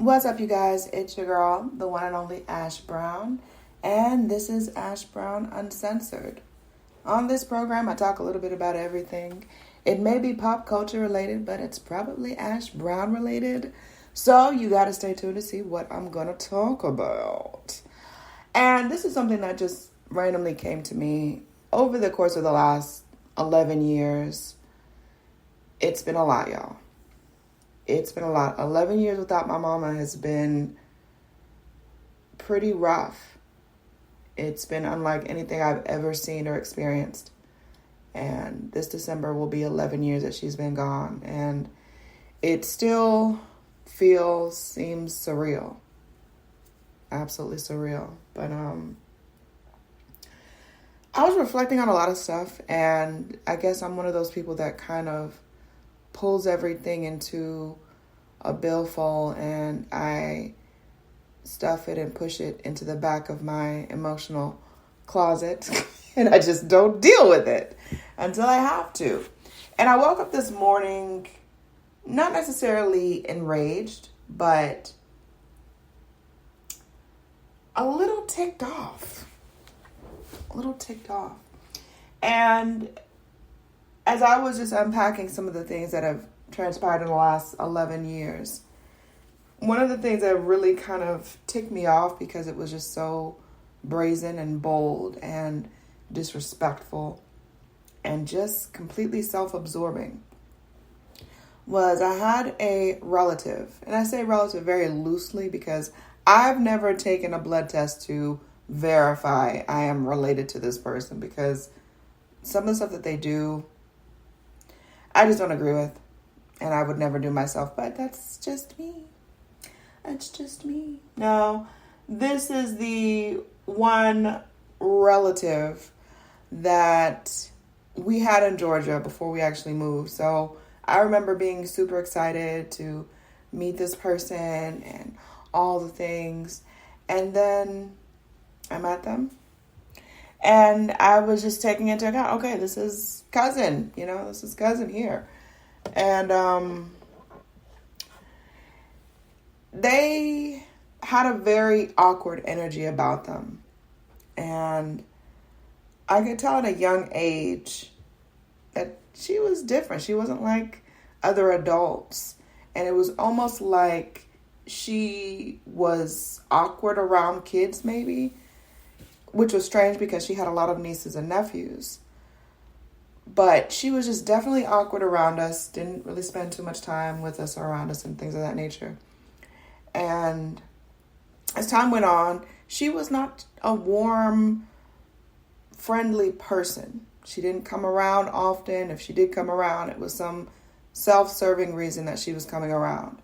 What's up, you guys? It's your girl, the one and only Ash Brown, and this is Ash Brown Uncensored. On this program, I talk a little bit about everything. It may be pop culture related, but it's probably Ash Brown related. So you got to stay tuned to see what I'm going to talk about. And this is something that just randomly came to me over the course of the last 11 years. It's been a lot, y'all. It's been a lot. 11 years without my mama has been pretty rough. It's been unlike anything I've ever seen or experienced. And this December will be 11 years that she's been gone. And it still seems surreal. Absolutely surreal. But I was reflecting on a lot of stuff. And I guess I'm one of those people that kind of pulls everything into a billfold and I stuff it and push it into the back of my emotional closet and I just don't deal with it until I have to. And I woke up this morning not necessarily enraged, but a little ticked off. And as I was just unpacking some of the things that have transpired in the last 11 years, one of the things that really kind of ticked me off because it was just so brazen and bold and disrespectful and just completely self-absorbing was I had a relative, and I say relative very loosely because I've never taken a blood test to verify I am related to this person because some of the stuff that they do I just don't agree with, and I would never do myself, but that's just me. That's just me. No, this is the one relative that we had in Georgia before we actually moved. So I remember being super excited to meet this person and all the things. And then I met them. And I was just taking into account, okay, this is cousin, this is cousin here. And they had a very awkward energy about them. And I could tell at a young age that she was different. She wasn't like other adults. And it was almost like she was awkward around kids, maybe. Which was strange because she had a lot of nieces and nephews. But she was just definitely awkward around us, didn't really spend too much time with us or around us and things of that nature. And as time went on, she was not a warm, friendly person. She didn't come around often. If she did come around, it was some self-serving reason that she was coming around.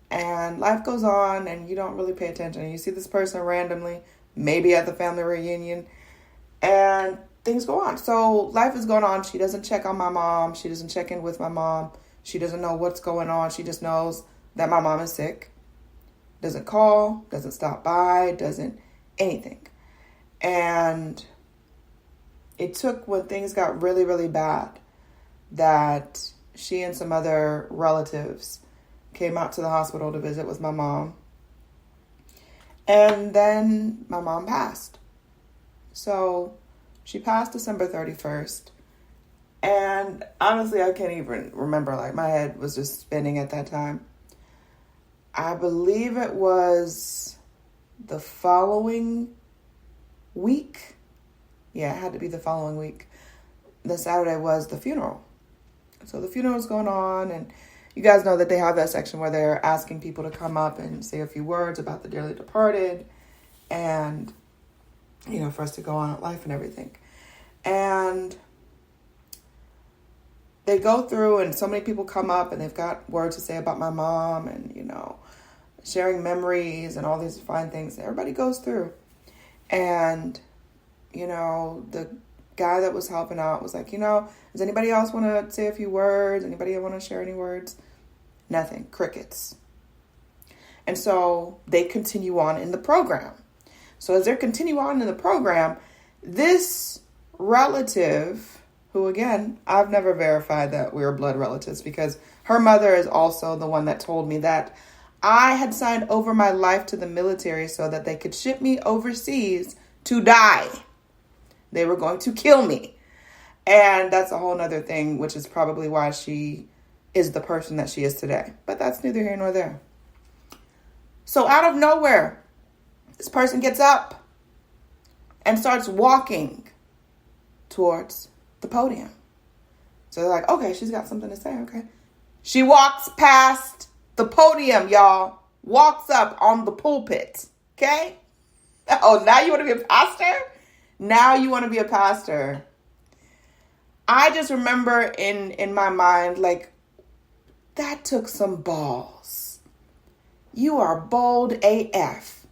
And life goes on and you don't really pay attention. You see this person randomly, maybe at the family reunion, and things go on. So life is going on. She doesn't check on my mom. She doesn't check in with my mom. She doesn't know what's going on. She just knows that my mom is sick. Doesn't call, doesn't stop by, doesn't anything. And it took when things got really, really bad that she and some other relatives came out to the hospital to visit with my mom. And then my mom passed. So she passed December 31st. And honestly, I can't even remember. Like, my head was just spinning at that time. I believe it was the following week. Yeah, it had to be the following week. The Saturday was the funeral. So the funeral was going on, and you guys know that they have that section where they're asking people to come up and say a few words about the dearly departed and, for us to go on with life and everything. And they go through and so many people come up and they've got words to say about my mom and, sharing memories and all these fine things. Everybody goes through. And, the guy that was helping out was like, does anybody else want to say a few words? Anybody want to share any words? Nothing. Crickets. And so they continue on in the program. So as they continue on in the program, this relative, who again, I've never verified that we're blood relatives because her mother is also the one that told me that I had signed over my life to the military so that they could ship me overseas to die. They were going to kill me. And that's a whole nother thing, which is probably why she is the person that she is today. But that's neither here nor there. So out of nowhere, this person gets up and starts walking towards the podium. So they're like, okay, she's got something to say. Okay. She walks past the podium, y'all. Walks up on the pulpit. Okay. Oh, now you want to be a pastor? Now you want to be a pastor. I just remember in my mind, like, that took some balls. You are bold AF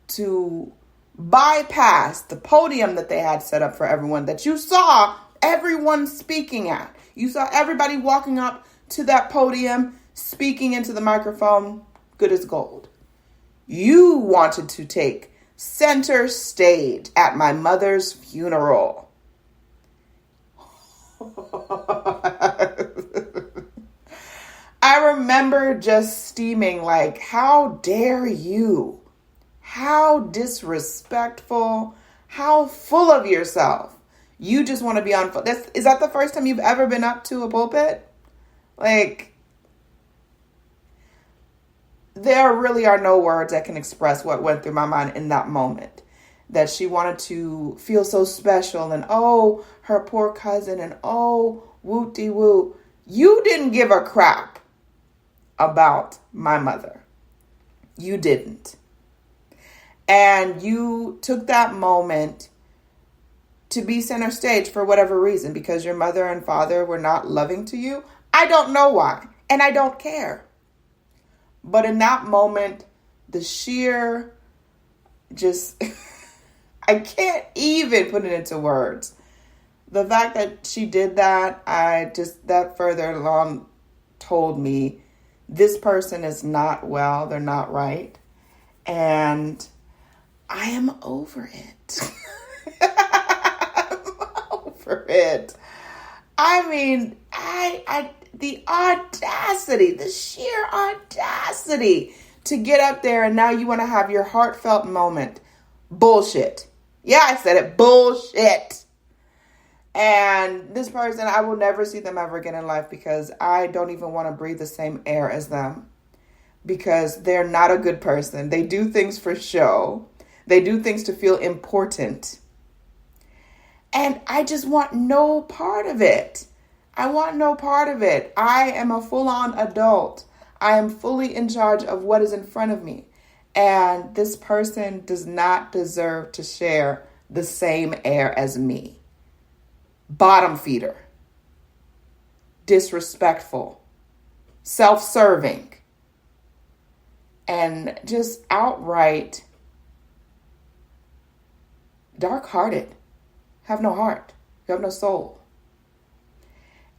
to bypass the podium that they had set up for everyone, that you saw everyone speaking at. You saw everybody walking up to that podium, speaking into the microphone, good as gold. You wanted to take center stage at my mother's funeral. I remember just steaming like, how dare you? How disrespectful. How full of yourself. You just want to be on. Is that the first time you've ever been up to a pulpit? Like, there really are no words that can express what went through my mind in that moment. That she wanted to feel so special and, oh, her poor cousin and, oh, woo-de-woo. You didn't give a crap about my mother. You didn't. And you took that moment to be center stage for whatever reason, because your mother and father were not loving to you. I don't know why, and I don't care. But in that moment, the sheer just, I can't even put it into words. The fact that she did that, that further along told me this person is not well, they're not right. And I am over it. It. I mean, the audacity, the sheer audacity to get up there and now you want to have your heartfelt moment. Bullshit. Yeah, I said it. Bullshit. And this person, I will never see them ever again in life because I don't even want to breathe the same air as them. Because they're not a good person. They do things for show. They do things to feel important. And I just want no part of it. I want no part of it. I am a full-on adult. I am fully in charge of what is in front of me. And this person does not deserve to share the same air as me. Bottom feeder. Disrespectful. Self-serving. And just outright dark-hearted. Have no heart. You have no soul.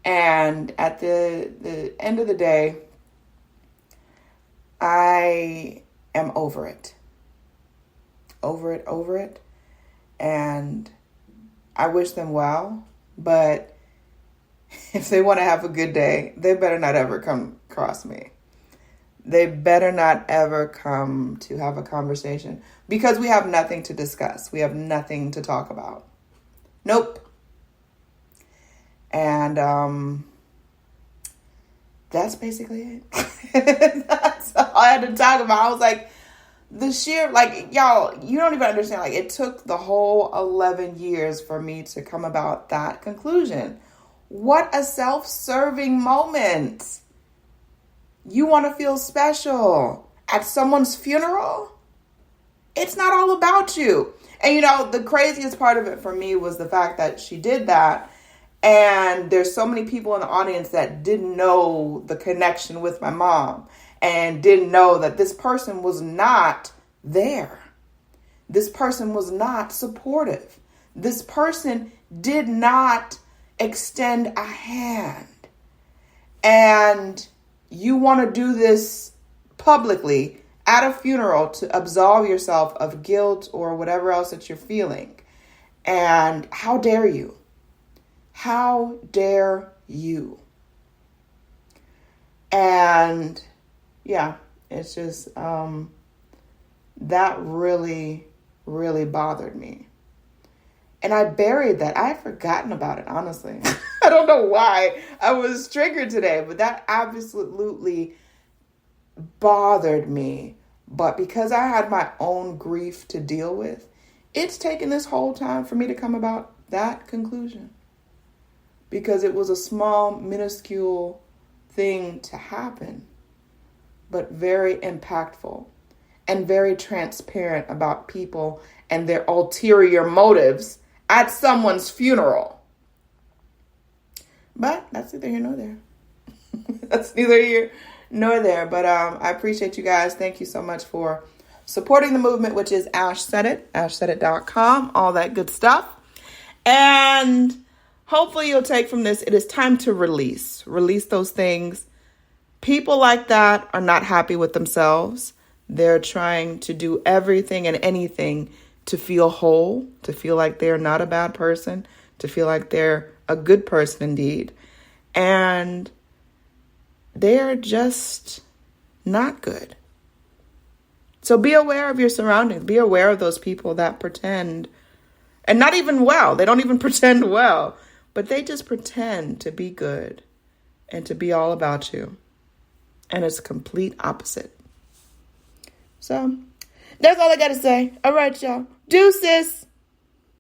And at the end of the day, I am over it. Over it. And I wish them well. But if they want to have a good day, they better not ever come across me. They better not ever come to have a conversation. Because we have nothing to discuss. We have nothing to talk about. Nope. And that's basically it. That's all I had to talk about. I was like, the sheer, like, y'all, you don't even understand. Like, it took the whole 11 years for me to come about that conclusion. What a self-serving moment. You want to feel special at someone's funeral? It's not all about you. And, you know, the craziest part of it for me was the fact that she did that. And there's so many people in the audience that didn't know the connection with my mom and didn't know that this person was not there. This person was not supportive. This person did not extend a hand. And you want to do this publicly at a funeral to absolve yourself of guilt or whatever else that you're feeling. And how dare you? How dare you? And yeah, It's just, that really, really bothered me. And I buried that. I had forgotten about it, honestly. I don't know why I was triggered today, but that absolutely bothered me. But because I had my own grief to deal with, it's taken this whole time for me to come about that conclusion. Because it was a small, minuscule thing to happen, but very impactful and very transparent about people and their ulterior motives at someone's funeral. But that's neither here nor there. That's neither here nor there. But I appreciate you guys. Thank you so much for supporting the movement, which is Ash Said It, ashsaidit.com, all that good stuff. And hopefully you'll take from this, it is time to release those things. People like that are not happy with themselves. They're trying to do everything and anything to feel whole, to feel like they're not a bad person, to feel like they're a good person indeed. And they're just not good. So be aware of your surroundings. Be aware of those people that pretend, and not even well. They don't even pretend well, but they just pretend to be good and to be all about you. And it's complete opposite. So that's all I got to say. All right, y'all. Deuces.